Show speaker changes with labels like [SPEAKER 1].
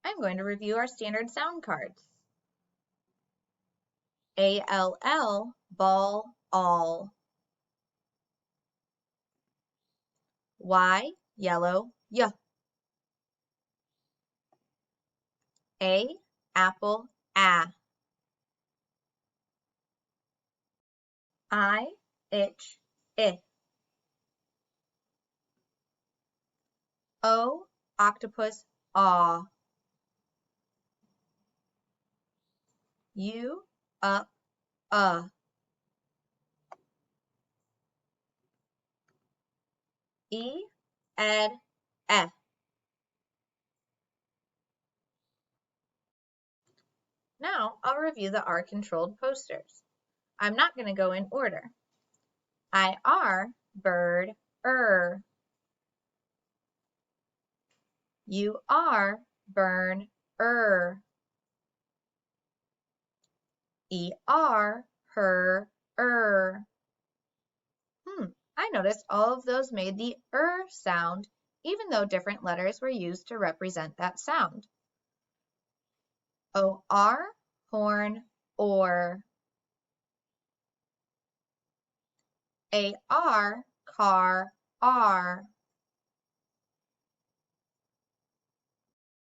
[SPEAKER 1] I'm going to review our standard sound cards. A-L-L, ball, all. Y, yellow, y. A, apple, a. I, itch, I. O, octopus, aw. U, up, E, ed, F. Now I'll review the R-controlled posters. I'm not going to go in order. I-R, bird, U-R, burn, E-R, her, I noticed all of those made the sound, even though different letters were used to represent that sound. O-R, horn, or. A-R, car, R.